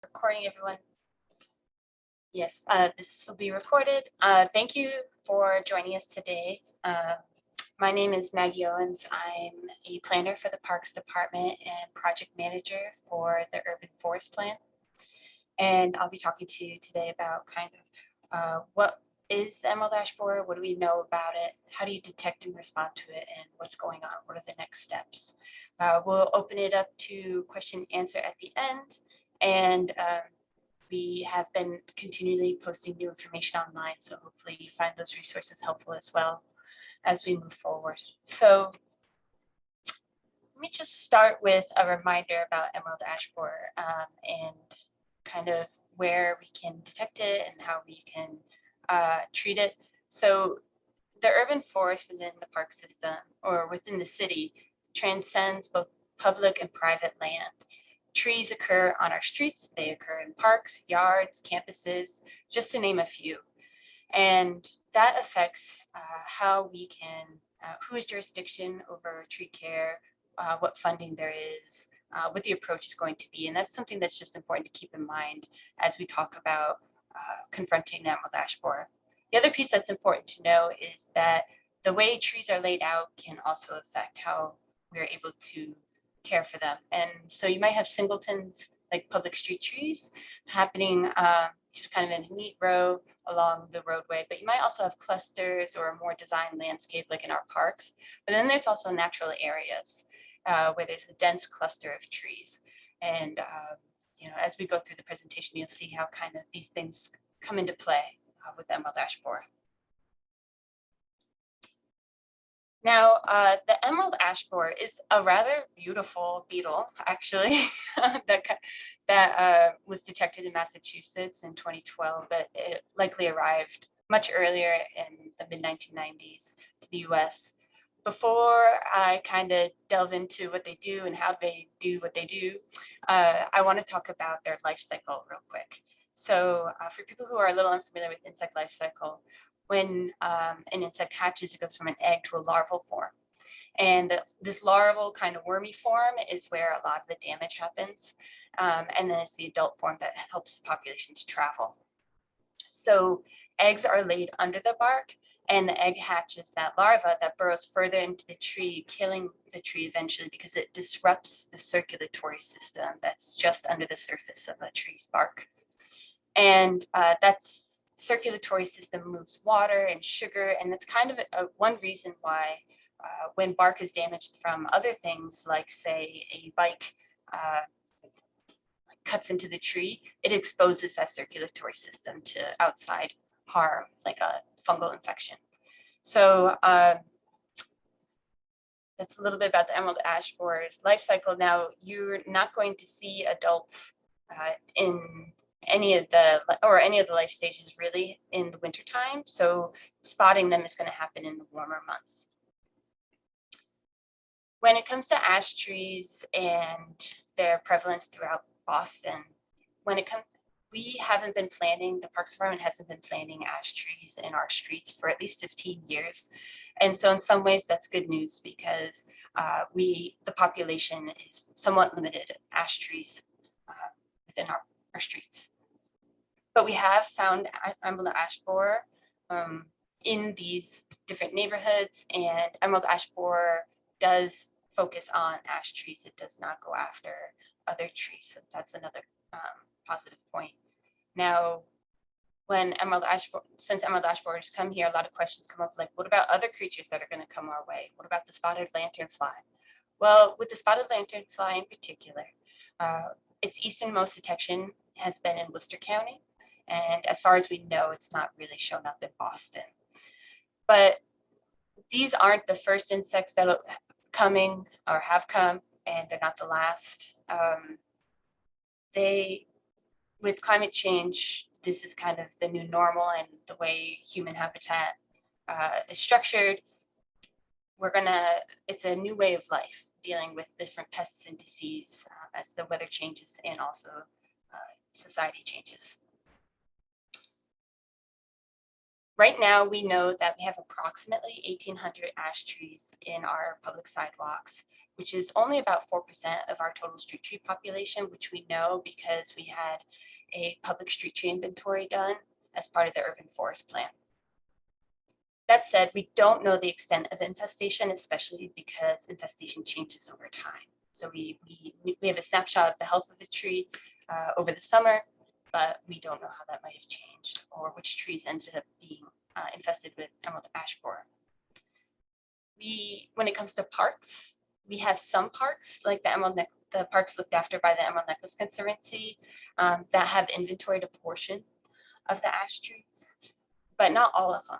Recording, everyone. Yes, this will be recorded. Thank you for joining us today. My name is Maggie Owens. I'm a planner for the Parks Department and project manager for the Urban Forest Plan. And I'll be talking to you today about kind of what is the Emerald Ash Borer, what do we know about it, how do you detect and respond to it, and what's going on, what are the next steps. We'll open it up to question and answer at the end. And we have been continually posting new information online, so hopefully you find those resources helpful as well as we move forward. So let me just start with a reminder about Emerald Ash Borer and kind of where we can detect it and how we can treat it. So the urban forest within the park system or within the city transcends both public and private land. Trees occur on our streets, they occur in parks, yards, campuses, just to name a few. And that affects how we can, who has jurisdiction over tree care, what funding there is, what the approach is going to be. And that's something that's just important to keep in mind as we talk about confronting the emerald ash borer. The other piece that's important to know is that the way trees are laid out can also affect how we're able to care for them. And so you might have singletons, like public street trees, happening just kind of in a neat row along the roadway, but you might also have clusters or a more designed landscape like in our parks. But then there's also natural areas where there's a dense cluster of trees. And as we go through the presentation, you'll see how kind of these things come into play with emerald ash borer. Now, the emerald ash borer is a rather beautiful beetle, actually, that was detected in Massachusetts in 2012, but it likely arrived much earlier in the mid-1990s to the US. Before I kind of delve into what they do and how they do what they do, I want to talk about their life cycle real quick. So for people who are a little unfamiliar with insect life cycle, when an insect hatches, it goes from an egg to a larval form. And this larval kind of wormy form is where a lot of the damage happens. And then it's the adult form that helps the populations travel. So eggs are laid under the bark, and the egg hatches that larva that burrows further into the tree, killing the tree eventually because it disrupts the circulatory system that's just under the surface of a tree's bark. And that's circulatory system moves water and sugar, and that's kind of one reason why when bark is damaged from other things, like say a bike cuts into the tree, it exposes that circulatory system to outside harm, like a fungal infection. So that's a little bit about the emerald ash borer's life cycle. Now, you're not going to see adults in any of the life stages really in the wintertime. So spotting them is going to happen in the warmer months. When it comes to ash trees and their prevalence throughout Boston, we haven't been planting, the Parks Department hasn't been planting ash trees in our streets for at least 15 years. And so in some ways that's good news because the population is somewhat limited ash trees within our streets. But we have found emerald ash borer in these different neighborhoods, and emerald ash borer does focus on ash trees. It does not go after other trees. So that's another positive point. Now, since emerald ash borers come here, a lot of questions come up like, what about other creatures that are going to come our way? What about the spotted lanternfly? Well, with the spotted lanternfly in particular, its easternmost detection has been in Worcester County. And as far as we know, it's not really shown up in Boston. But these aren't the first insects that are coming or have come, and they're not the last. With climate change, this is kind of the new normal, and the way human habitat is structured, it's a new way of life dealing with different pests and disease as the weather changes and also society changes. Right now, we know that we have approximately 1,800 ash trees in our public sidewalks, which is only about 4% of our total street tree population, which we know because we had a public street tree inventory done as part of the urban forest plan. That said, we don't know the extent of infestation, especially because infestation changes over time. So we have a snapshot of the health of the tree over the summer, but we don't know how that might have changed or which trees ended up being infested with emerald ash borer. When it comes to parks, we have some parks like the parks looked after by the Emerald Necklace Conservancy that have inventoried a portion of the ash trees, but not all of them.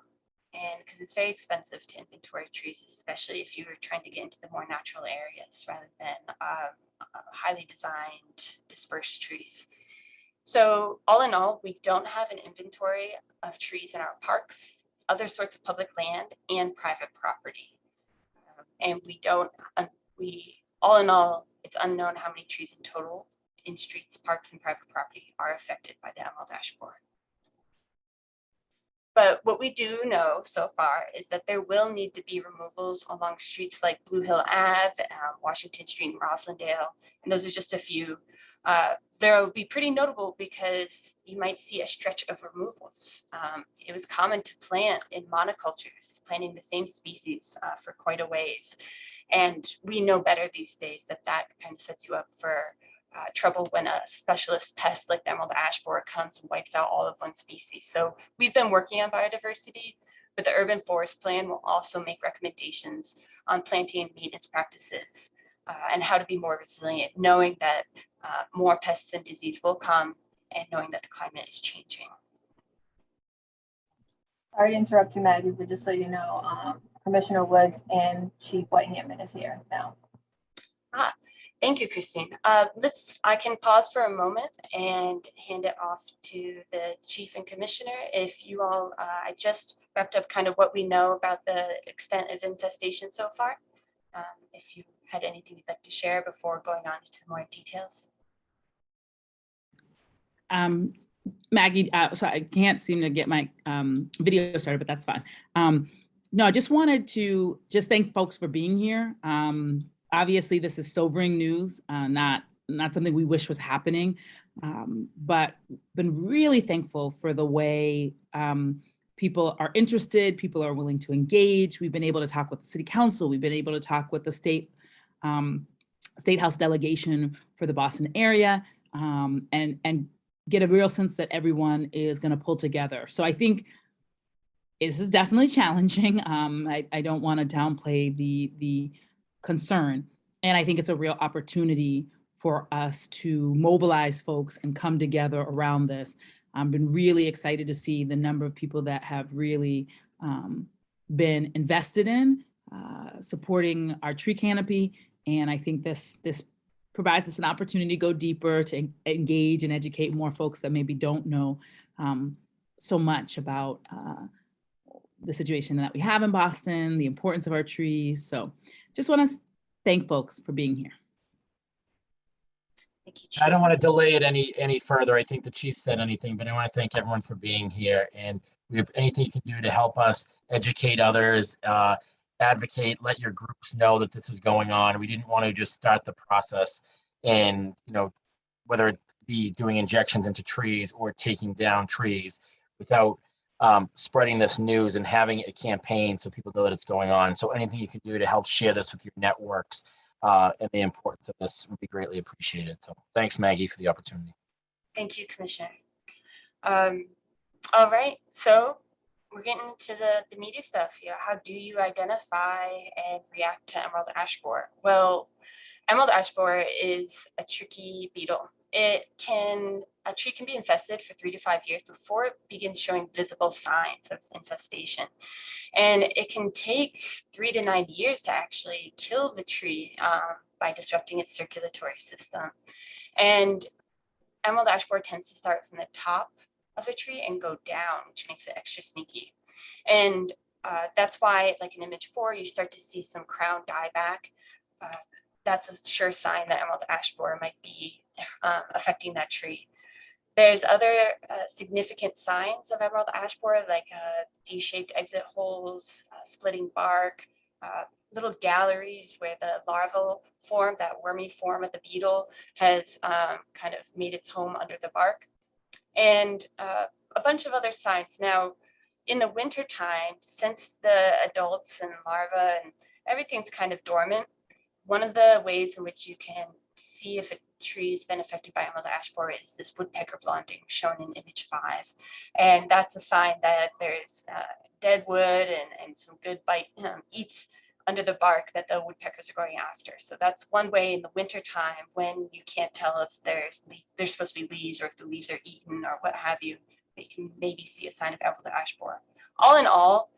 And because it's very expensive to inventory trees, especially if you were trying to get into the more natural areas rather than highly designed dispersed trees. So all in all, we don't have an inventory of trees in our parks, other sorts of public land, and private property. And all in all, it's unknown how many trees in total in streets, parks, and private property are affected by the emerald ash borer. But what we do know so far is that there will need to be removals along streets like Blue Hill Ave, Washington Street, and Roslindale. And those are just a few. They'll be pretty notable because you might see a stretch of removals. It was common to plant in monocultures, planting the same species for quite a ways. And we know better these days that kind of sets you up for trouble when a specialist pest like the emerald ash borer comes and wipes out all of one species. So we've been working on biodiversity, but the urban forest plan will also make recommendations on planting and maintenance practices and how to be more resilient, knowing that more pests and disease will come and knowing that the climate is changing. Sorry to interrupt you, Maggie, but just so you know, Commissioner Woods and Chief Whitehammond is here now. Thank you, Christine. I can pause for a moment and hand it off to the Chief and Commissioner. If you all, I just wrapped up kind of what we know about the extent of infestation so far. If you had anything you'd like to share before going on into more details. Maggie, so I can't seem to get my video started, but that's fine. No, I just wanted to thank folks for being here. Obviously, this is sobering news, not something we wish was happening, but been really thankful for the way people are interested, people are willing to engage. We've been able to talk with the City Council, we've been able to talk with the State House delegation for the Boston area, and get a real sense that everyone is going to pull together. So I think this is definitely challenging. I don't want to downplay the concern. And I think it's a real opportunity for us to mobilize folks and come together around this. I've been really excited to see the number of people that have really been invested in supporting our tree canopy. And I think this provides us an opportunity to go deeper, to engage and educate more folks that maybe don't know so much about the situation that we have in Boston, the importance of our trees. So just want to thank folks for being here. Thank you, Chief. I don't want to delay it any further. I think the chief said anything, but I want to thank everyone for being here. And we have anything you can do to help us educate others, advocate, let your groups know that this is going on. We didn't want to just start the process and, whether it be doing injections into trees or taking down trees without spreading this news and having a campaign so people know that it's going on. So anything you can do to help share this with your networks and the importance of this would be greatly appreciated. So thanks, Maggie, for the opportunity. Thank you, Commissioner. All right, so we're getting into the meaty stuff here. How do you identify and react to emerald ash borer? Well, emerald ash borer is a tricky beetle. A tree can be infested for 3 to 5 years before it begins showing visible signs of infestation. And it can take 3 to 9 years to actually kill the tree by disrupting its circulatory system. And emerald ash borer tends to start from the top of a tree and go down, which makes it extra sneaky. And that's why, like in image 4, you start to see some crown dieback. That's a sure sign that emerald ash borer might be affecting that tree. There's other significant signs of emerald ash borer, like D-shaped exit holes, splitting bark, little galleries where the larval form, that wormy form of the beetle, has kind of made its home under the bark, and a bunch of other signs. Now, in the winter time, since the adults and larvae and everything's kind of dormant, one of the ways in which you can see if a tree has been affected by emerald ash borer is this woodpecker blonding shown in image 5. And that's a sign that there's dead wood and some good bite eats under the bark that the woodpeckers are going after. So that's one way in the winter time when you can't tell if there's supposed to be leaves or if the leaves are eaten or what have you, you can maybe see a sign of emerald ash borer. All in all,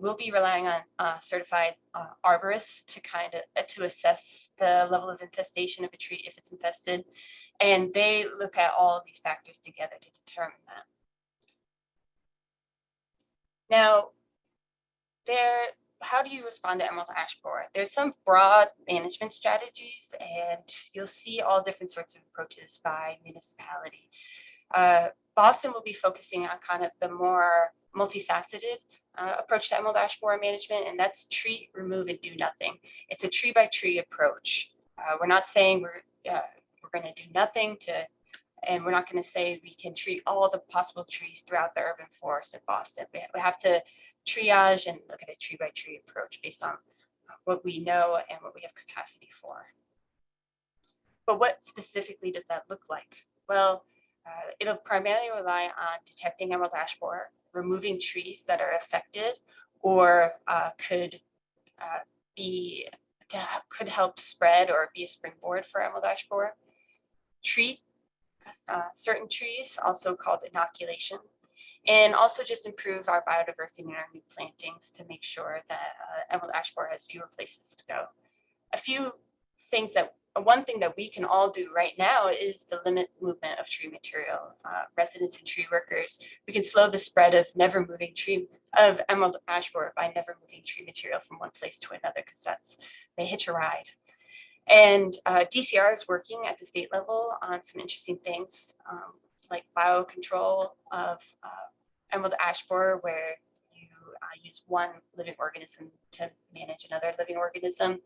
we'll be relying on certified arborists to to assess the level of infestation of a tree if it's infested, and they look at all of these factors together to determine that. Now, how do you respond to emerald ash borer? There's some broad management strategies, and you'll see all different sorts of approaches by municipality. Boston will be focusing on kind of the more multifaceted approach to emerald ash borer management, and that's treat, remove, and do nothing. It's a tree by tree approach. We're not saying we're going to do nothing and we're not going to say we can treat all the possible trees throughout the urban forest in Boston. We have to triage and look at a tree by tree approach based on what we know and what we have capacity for. But what specifically does that look like? Well, it'll primarily rely on detecting emerald ash borer, removing trees that are affected or could help spread or be a springboard for emerald ash borer. Treat certain trees, also called inoculation, and also just improve our biodiversity in our new plantings to make sure that emerald ash borer has fewer places to go. One thing that we can all do right now is to limit movement of tree material. Residents and tree workers, we can slow the spread of emerald ash borer by never moving tree material from one place to another, because they hitch a ride. And DCR is working at the state level on some interesting things, like biocontrol of emerald ash borer, where you use one living organism to manage another living organism.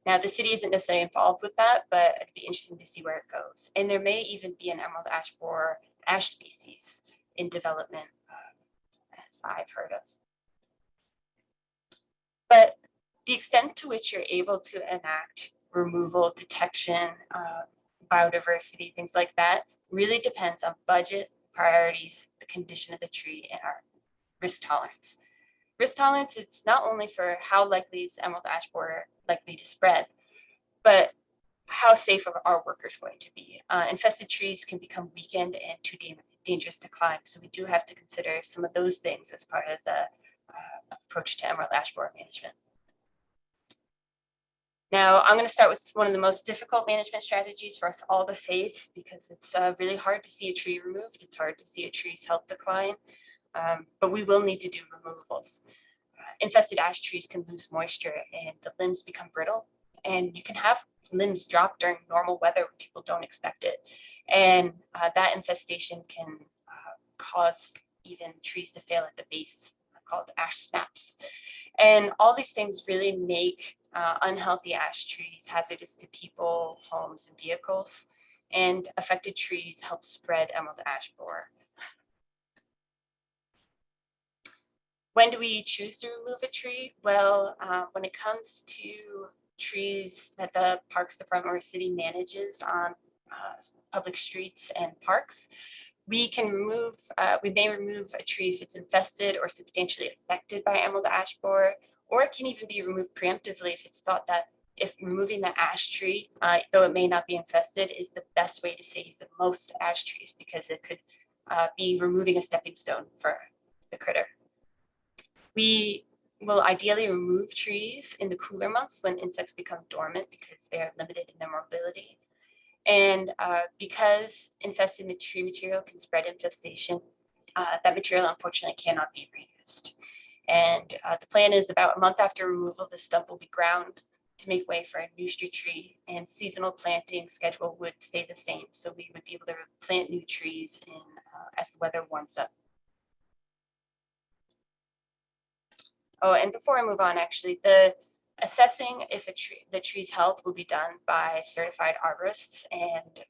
Now, the city isn't necessarily involved with that, but it'd be interesting to see where it goes. And there may even be an emerald ash borer ash species in development, as I've heard of. But the extent to which you're able to enact removal, detection, biodiversity, things like that, really depends on budget, priorities, the condition of the tree, and our risk tolerance. Risk tolerance, it's not only for how likely is emerald ash borer likely to spread, but how safe are our workers going to be? Infested trees can become weakened and too dangerous to climb. So we do have to consider some of those things as part of the approach to emerald ash borer management. Now, I'm going to start with one of the most difficult management strategies for us all to face, because it's really hard to see a tree removed. It's hard to see a tree's health decline, but we will need to do removals. Infested ash trees can lose moisture and the limbs become brittle, and you can have limbs drop during normal weather when people don't expect it. And that infestation can cause even trees to fail at the base, called ash snaps. And all these things really make unhealthy ash trees hazardous to people, homes, and vehicles. And affected trees help spread emerald ash borer. When do we choose to remove a tree? Well, when it comes to trees that the Parks Department or city manages on public streets and parks, we may remove a tree if it's infested or substantially affected by emerald ash borer, or it can even be removed preemptively if it's thought that if removing the ash tree, though it may not be infested, is the best way to save the most ash trees, because it could be removing a stepping stone for the critter. We will ideally remove trees in the cooler months when insects become dormant, because they are limited in their mobility. And because infested tree material can spread infestation, that material unfortunately cannot be reused. And the plan is about a month after removal, the stump will be ground to make way for a new street tree, and seasonal planting schedule would stay the same. So we would be able to plant new trees in, as the weather warms up. Oh, and before I move on, actually, the assessing if the tree's health will be done by certified arborists, and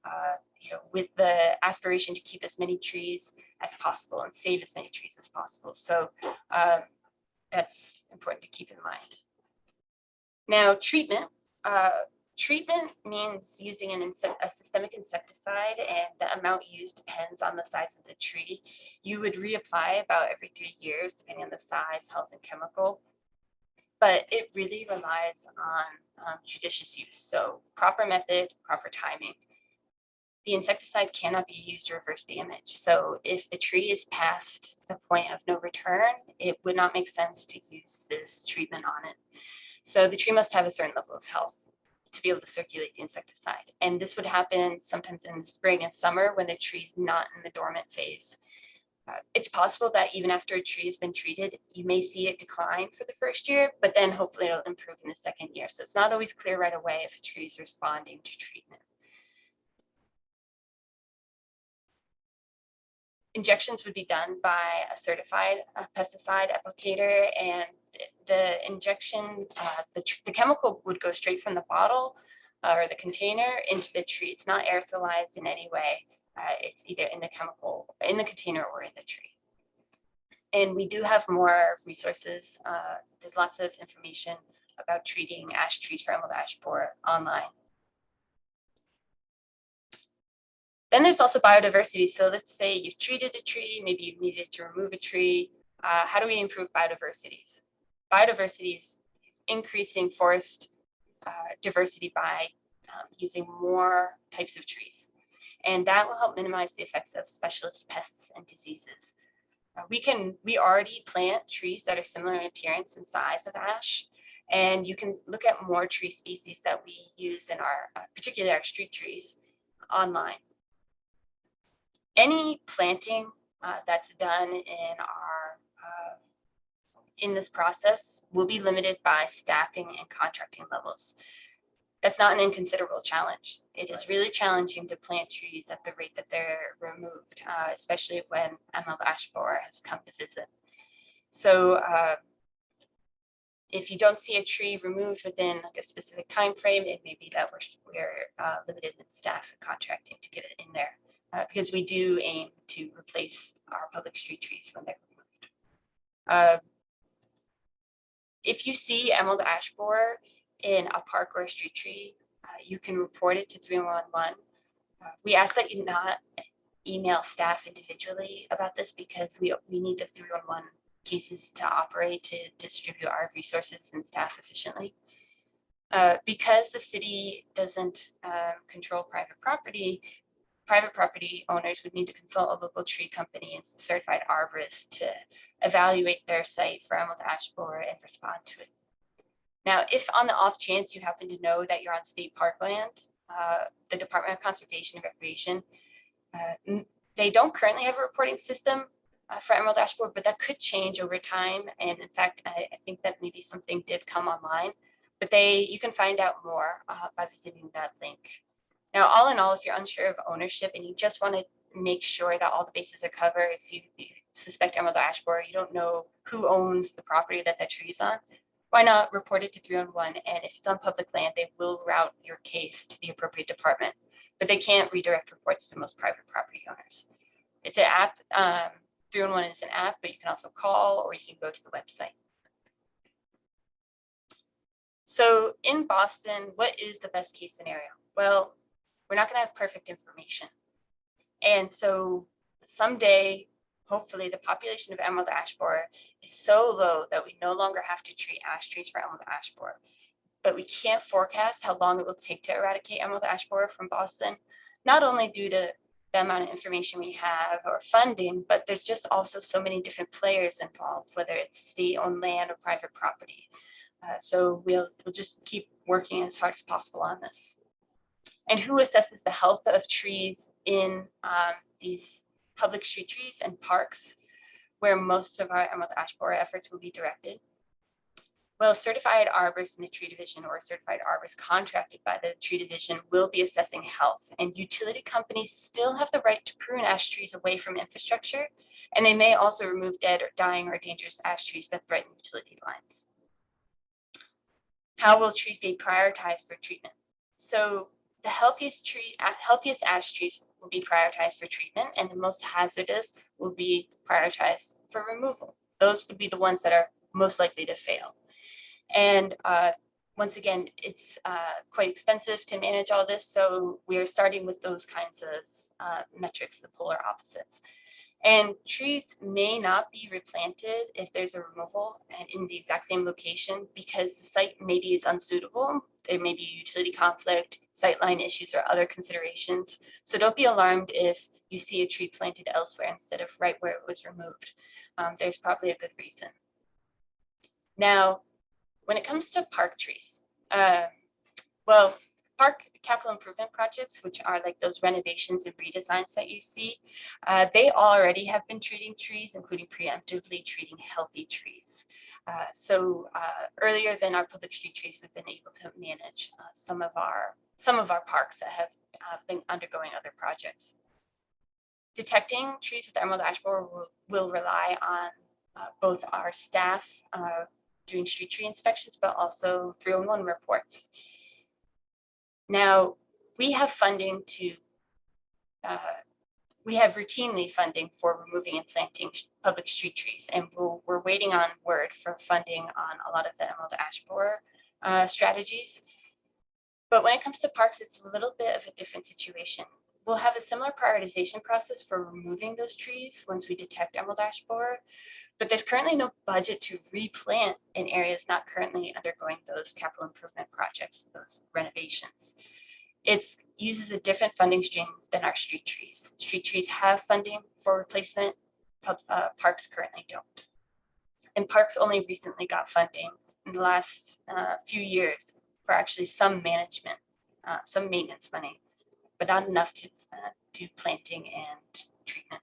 with the aspiration to keep as many trees as possible and save as many trees as possible. So that's important to keep in mind. Now, treatment. Treatment means using a systemic insecticide, and the amount used depends on the size of the tree. You would reapply about every 3 years, depending on the size, health, and chemical. But it really relies on judicious use. So proper method, proper timing. The insecticide cannot be used to reverse damage. So if the tree is past the point of no return, it would not make sense to use this treatment on it. So the tree must have a certain level of health to be able to circulate the insecticide. And this would happen sometimes in the spring and summer when the tree is not in the dormant phase. It's possible that even after a tree has been treated, you may see it decline for the first year, but then hopefully it'll improve in the second year. So it's not always clear right away if a tree is responding to treatment. Injections would be done by a certified pesticide applicator, and the injection, the chemical would go straight from the bottle or the container into the tree. It's not aerosolized in any way. It's either in the chemical, in the container, or in the tree. And we do have more resources. There's lots of information about treating ash trees for emerald ash borer online. Then there's also biodiversity. So let's say you've treated a tree, maybe you needed to remove a tree. How do we improve biodiversity? Biodiversity is increasing forest diversity by using more types of trees. And that will help minimize the effects of specialist pests and diseases. We already plant trees that are similar in appearance and size of ash. And you can look at more tree species that we use in our, particularly our street trees, online. Any planting that's done in in this process will be limited by staffing and contracting levels. That's not an inconsiderable challenge. It is really challenging to plant trees at the rate that they're removed, especially when emerald ash borer has come to visit. So if you don't see a tree removed within like a specific time frame, it may be that we're limited in staff and contracting to get it in there. Because we do aim to replace our public street trees when they're removed. If you see emerald ash borer in a park or a street tree, you can report it to 311. We ask that you not email staff individually about this, because we need the 311 cases to operate to distribute our resources and staff efficiently. Because the city doesn't control private property owners would need to consult a local tree company and certified arborist to evaluate their site for emerald ash borer and respond to it. Now, if on the off chance you happen to know that you're on state parkland, the Department of Conservation and Recreation, they don't currently have a reporting system for emerald ash borer, but that could change over time. And in fact, I think that maybe something did come online, but you can find out more by visiting that link. Now, all in all, if you're unsure of ownership and you just want to make sure that all the bases are covered, if you suspect emerald ash borer, you don't know who owns the property that tree is on, why not report it to 311? And if it's on public land, they will route your case to the appropriate department, but they can't redirect reports to most private property owners. It's an app. 311 is an app, but you can also call or you can go to the website. So in Boston, what is the best case scenario? Well, we're not going to have perfect information. And so someday, hopefully, the population of emerald ash borer is so low that we no longer have to treat ash trees for emerald ash borer. But we can't forecast how long it will take to eradicate emerald ash borer from Boston, not only due to the amount of information we have or funding, but there's just also so many different players involved, whether it's state-owned land or private property. So we'll just keep working as hard as possible on this. And who assesses the health of trees in these public street trees and parks where most of our emerald ash borer efforts will be directed? Well, certified arborists in the tree division or certified arborists contracted by the tree division will be assessing health, and utility companies still have the right to prune ash trees away from infrastructure, and they may also remove dead or dying or dangerous ash trees that threaten utility lines. How will trees be prioritized for treatment? So the healthiest ash trees will be prioritized for treatment, and the most hazardous will be prioritized for removal. Those would be the ones that are most likely to fail. And once again, it's quite expensive to manage all this. So we're starting with those kinds of metrics, the polar opposites. And trees may not be replanted if there's a removal and in the exact same location because the site maybe is unsuitable. There may be utility conflict, sightline issues, or other considerations. So don't be alarmed if you see a tree planted elsewhere instead of right where it was removed. There's probably a good reason. Now, when it comes to park trees, well, park capital improvement projects, which are like those renovations and redesigns that you see, they already have been treating trees, including preemptively treating healthy trees. So earlier than our public street trees, we've been able to manage some of our parks that have been undergoing other projects. Detecting trees with emerald ash borer will rely on both our staff doing street tree inspections, but also 311 reports. Now, we have funding we have routinely funding for removing and planting public street trees, and we're waiting on word for funding on a lot of the emerald ash borer strategies. But when it comes to parks, it's a little bit of a different situation. We'll have a similar prioritization process for removing those trees once we detect emerald ash borer, but there's currently no budget to replant in areas not currently undergoing those capital improvement projects, those renovations. It uses a different funding stream than our street trees. Street trees have funding for replacement, parks currently don't. And parks only recently got funding in the last few years for actually some management, some maintenance money, but not enough to do planting and treatment.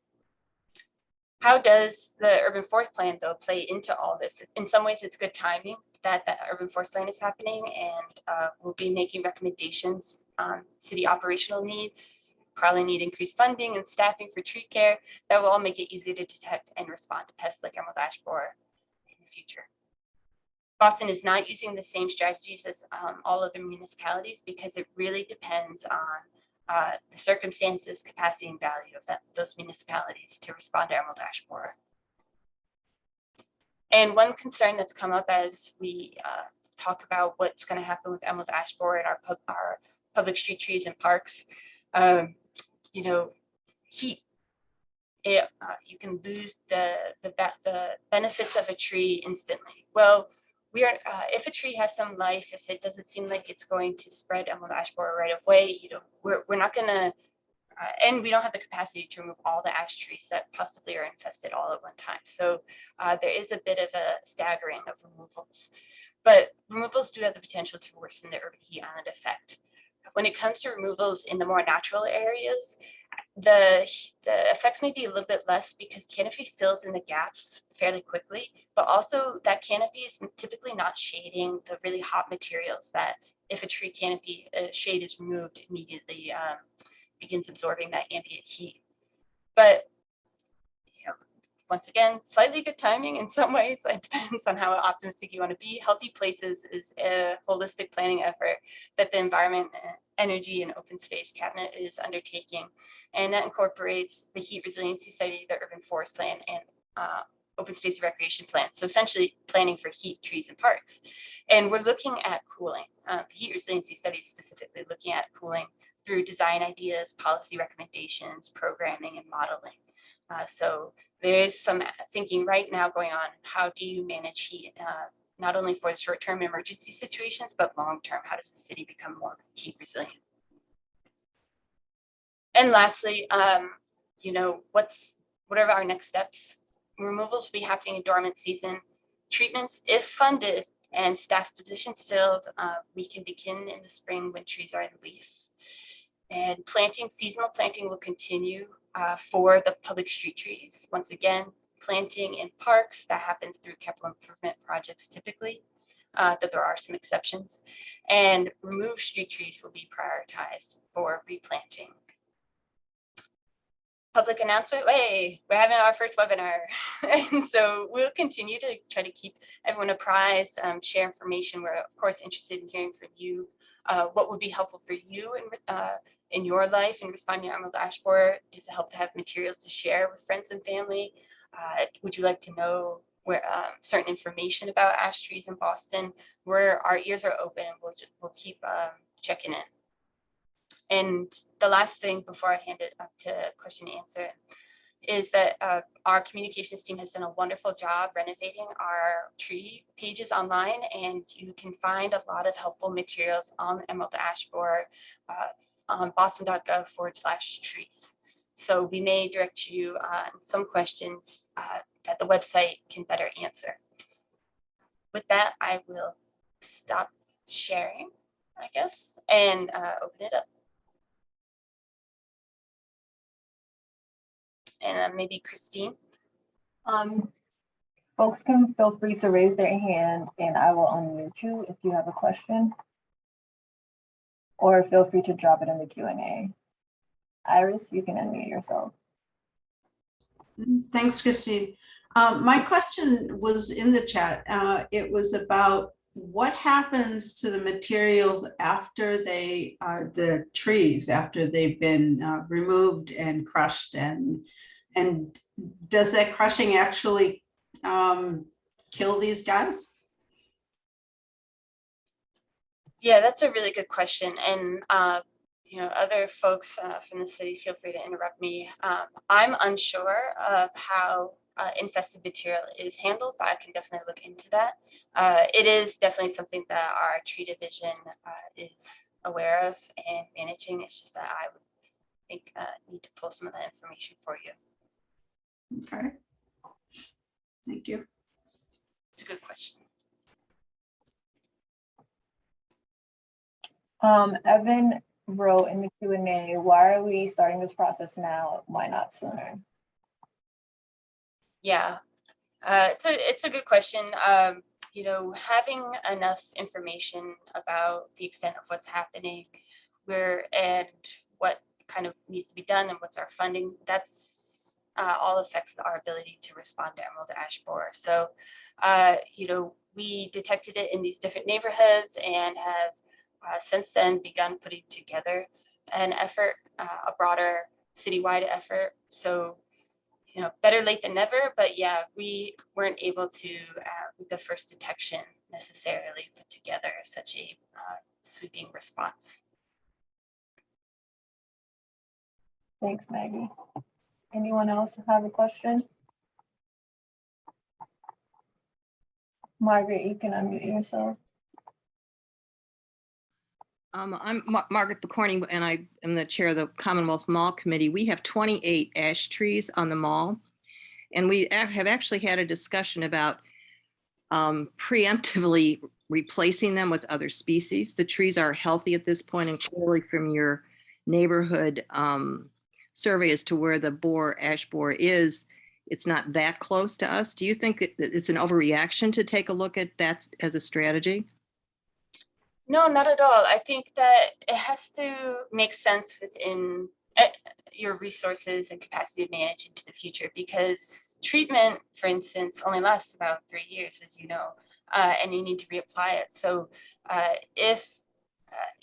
How does the urban forest plan, though, play into all this? In some ways, it's good timing that the urban forest plan is happening, and we'll be making recommendations on city operational needs, probably need increased funding and staffing for tree care that will all make it easier to detect and respond to pests like emerald ash borer in the future. Boston is not using the same strategies as all other municipalities because it really depends on the circumstances, capacity, and value of those municipalities to respond to emerald ash borer. And one concern that's come up as we talk about what's going to happen with emerald ash borer in our public street trees and parks, heat. You can lose the benefits of a tree instantly. Well, if a tree has some life, if it doesn't seem like it's going to spread emerald ash borer right away, we're not going to, and we don't have the capacity to remove all the ash trees that possibly are infested all at one time. So there is a bit of a staggering of removals, but removals do have the potential to worsen the urban heat island effect. When it comes to removals in the more natural areas, the effects may be a little bit less because canopy fills in the gaps fairly quickly, but also that canopy is typically not shading the really hot materials that if a tree canopy shade is removed, immediately begins absorbing that ambient heat. But once again, slightly good timing in some ways. It depends on how optimistic you want to be. Healthy Places is a holistic planning effort that the Environment, Energy, and Open Space Cabinet is undertaking. And that incorporates the heat resiliency study, the urban forest plan, and open space recreation plan. So essentially planning for heat, trees, and parks. And we're looking at cooling. The heat resiliency study is specifically looking at cooling through design ideas, policy recommendations, programming, and modeling. So there is some thinking right now going on. How do you manage heat, not only for the short-term emergency situations, but long-term? How does the city become more heat resilient? And lastly, what are our next steps? Removals will be happening in dormant season. Treatments, if funded and staff positions filled, we can begin in the spring when trees are in leaf. And seasonal planting will continue for the public street trees. Once again, planting in parks, that happens through capital improvement projects typically. that there are some exceptions. And removed street trees will be prioritized for replanting. Public announcement, hey, we're having our first webinar. And so we'll continue to try to keep everyone apprised, share information. We're of course interested in hearing from you. What would be helpful for you in your life in responding to emerald ash borer? Does it help to have materials to share with friends and family? Would you like to know where certain information about ash trees in Boston? Where our ears are open, and we'll keep checking in. And the last thing before I hand it up to question and answer is that our communications team has done a wonderful job renovating our tree pages online, and you can find a lot of helpful materials on emerald ash borer on boston.gov/trees. So we may direct you on some questions that the website can better answer. With that, I will stop sharing, I guess, and open it up. And maybe Christine. Folks can feel free to raise their hand and I will unmute you if you have a question. Or feel free to drop it in the Q&A. Iris, you can unmute yourself. Thanks, Christine. My question was in the chat. It was about what happens to the materials after they are the trees, after they've been removed and crushed, and does that crushing actually kill these guys? Yeah, that's a really good question. And other folks from the city, feel free to interrupt me. I'm unsure of how infested material is handled, but I can definitely look into that. It is definitely something that our tree division is aware of and managing. It's just that I would think need to pull some of that information for you. Okay. Thank you. It's a good question. Evan wrote in the Q&A, why are we starting this process now? Why not sooner? Yeah, it's a good question. Having enough information about the extent of what's happening, and what kind of needs to be done and what's our funding, that's all affects our ability to respond to emerald ash borer. So, we detected it in these different neighborhoods and have since then begun putting together an effort, a broader citywide effort. So, better late than never, but yeah, we weren't able to, with the first detection, necessarily put together such a sweeping response. Thanks, Maggie. Anyone else have a question? Margaret, you can unmute yourself. I'm Margaret Picorni, and I am the chair of the Commonwealth Mall Committee. We have 28 ash trees on the mall, and we have actually had a discussion about preemptively replacing them with other species. The trees are healthy at this point, and clearly from your neighborhood survey as to where the ash borer is, it's not that close to us. Do you think that it's an overreaction to take a look at that as a strategy? No, not at all. I think that it has to make sense within your resources and capacity to manage into the future, because treatment, for instance, only lasts about 3 years, as you know, and you need to reapply it. So if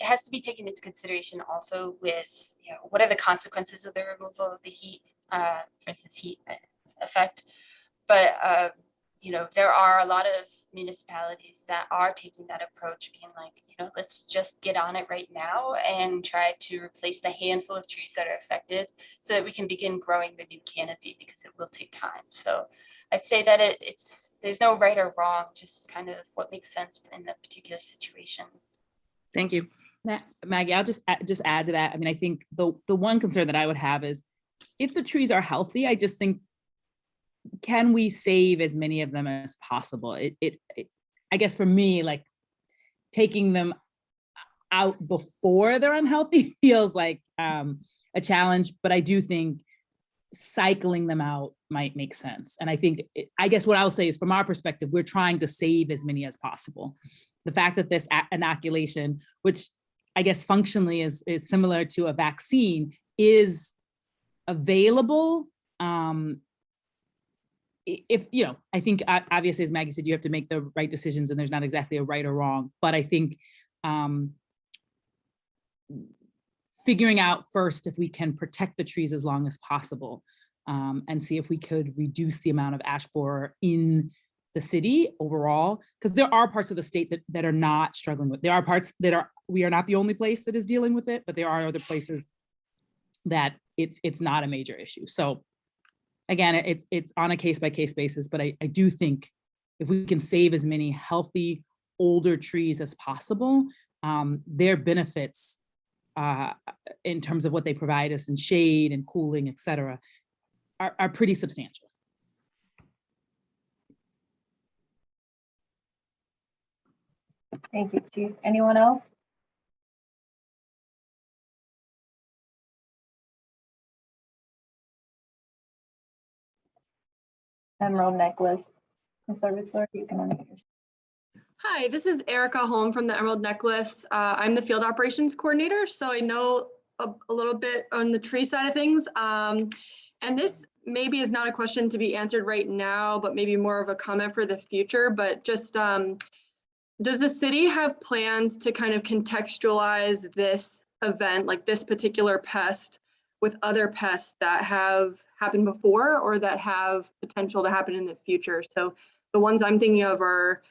it has to be taken into consideration also with, what are the consequences of the removal of the heat, for instance, heat effect. But there are a lot of municipalities that are taking that approach, being like, let's just get on it right now and try to replace the handful of trees that are affected so that we can begin growing the new canopy, because it will take time. So I'd say that there's no right or wrong, just kind of what makes sense in the particular situation. Thank you. Maggie, I'll just add to that. I mean, I think the one concern that I would have is if the trees are healthy, I just think, can we save as many of them as possible? I guess for me, like taking them out before they're unhealthy feels like a challenge, but I do think cycling them out might make sense. And I think, I guess what I'll say is from our perspective, we're trying to save as many as possible. The fact that this inoculation, which I guess functionally is similar to a vaccine, is available. If, you know, I think obviously, as Maggie said, you have to make the right decisions and there's not exactly a right or wrong, but I think figuring out first if we can protect the trees as long as possible, and see if we could reduce the amount of ash borer in the city overall, because there are parts of the state that are not struggling with. There are parts that are, we are not the only place that is dealing with it, but there are other places that it's not a major issue. So again, it's on a case by case basis, but I do think if we can save as many healthy older trees as possible, their benefits in terms of what they provide us in shade and cooling, et cetera, are pretty substantial. Thank you, Chief. Anyone else? Emerald Necklace Conservatory, you can unmute yourself. Hi, this is Erica Holm from the Emerald Necklace. I'm the field operations coordinator, so I know a little bit on the tree side of things. And this maybe is not a question to be answered right now, but maybe more of a comment for the future. But just, does the city have plans to kind of contextualize this event, like this particular pest, with other pests that have happened before or that have potential to happen in the future? So the ones I'm thinking of are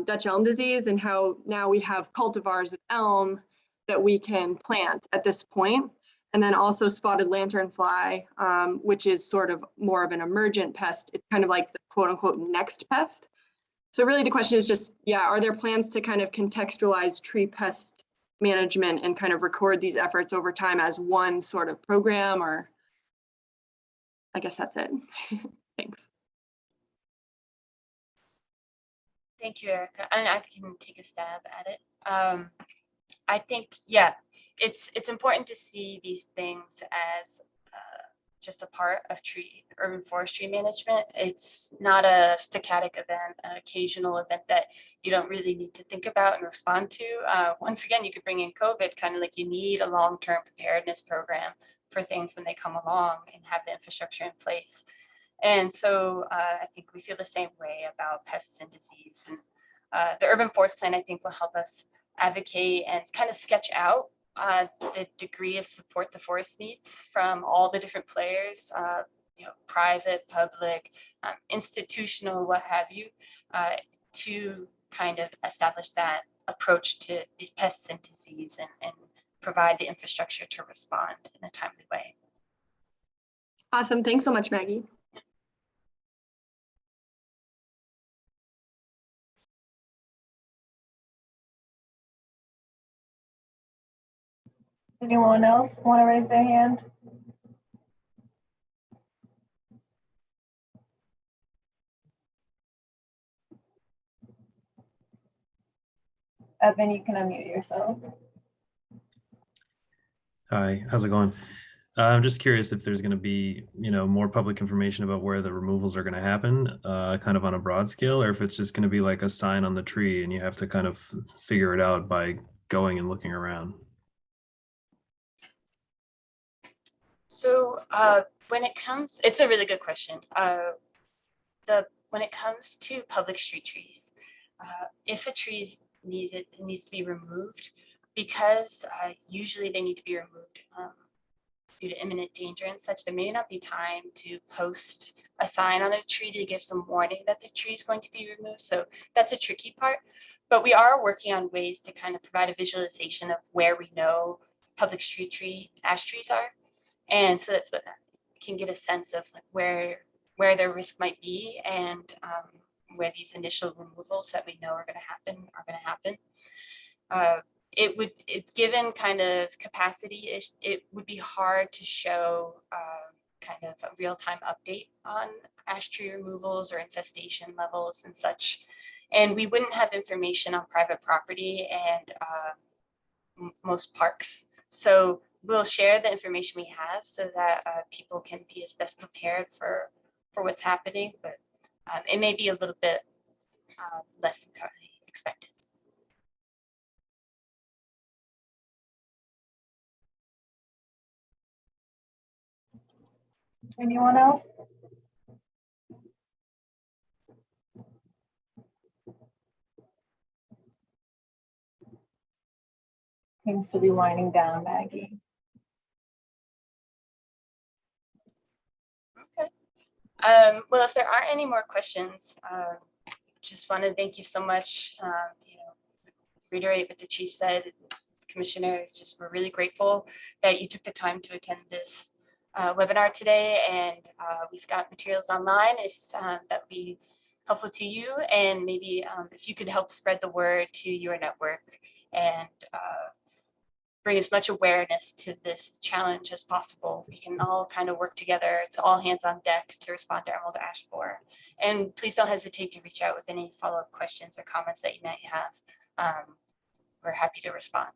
Dutch elm disease, and how now we have cultivars of elm that we can plant at this point. And then also spotted lanternfly, which is sort of more of an emergent pest. It's kind of like the quote unquote next pest. So really the question is just, yeah, are there plans to kind of contextualize tree pest management and kind of record these efforts over time as one sort of program? Or I guess that's it. Thanks. Thank you, Erica. And I can take a stab at it. I think, yeah, it's important to see these things as just a part of urban forestry management. It's not a static event, an occasional event that you don't really need to think about and respond to. Once again, you could bring in COVID, kind of like you need a long-term preparedness program for things when they come along and have the infrastructure in place. And so I think we feel the same way about pests and disease. And the urban forest plan, I think, will help us advocate and kind of sketch out the degree of support the forest needs from all the different players, you know, private, public, institutional, what have you, to kind of establish that approach to pests and disease and provide the infrastructure to respond in a timely way. Awesome. Thanks so much, Maggie. Anyone else want to raise their hand? Evan, you can unmute yourself. Hi, how's it going? I'm just curious if there's going to be, more public information about where the removals are going to happen, kind of on a broad scale, or if it's just going to be like a sign on the tree and you have to kind of figure it out by going and looking around. So when it comes, it's a really good question. When it comes to public street trees, if a tree needs to be removed, because usually they need to be removed due to imminent danger and such, there may not be time to post a sign on a tree to give some warning that the tree is going to be removed. So that's a tricky part. But we are working on ways to kind of provide a visualization of where we know public street ash trees are. And so that we can get a sense of like where their risk might be and where these initial removals that we know are going to happen. Given kind of capacity, it would be hard to show kind of a real-time update on ash tree removals or infestation levels and such. And we wouldn't have information on private property and most parks. So we'll share the information we have so that people can be as best prepared for what's happening, but it may be a little bit less than currently expected. Anyone else? Seems to be winding down, Maggie. Okay. Well, if there aren't any more questions, just want to thank you so much. Reiterate what the chief said, Commissioner, just we're really grateful that you took the time to attend this webinar today, and we've got materials online if that would be helpful to you, and maybe if you could help spread the word to your network and bring as much awareness to this challenge as possible. We can all kind of work together. It's all hands on deck to respond to emerald ash borer. And please don't hesitate to reach out with any follow-up questions or comments that you might have. We're happy to respond.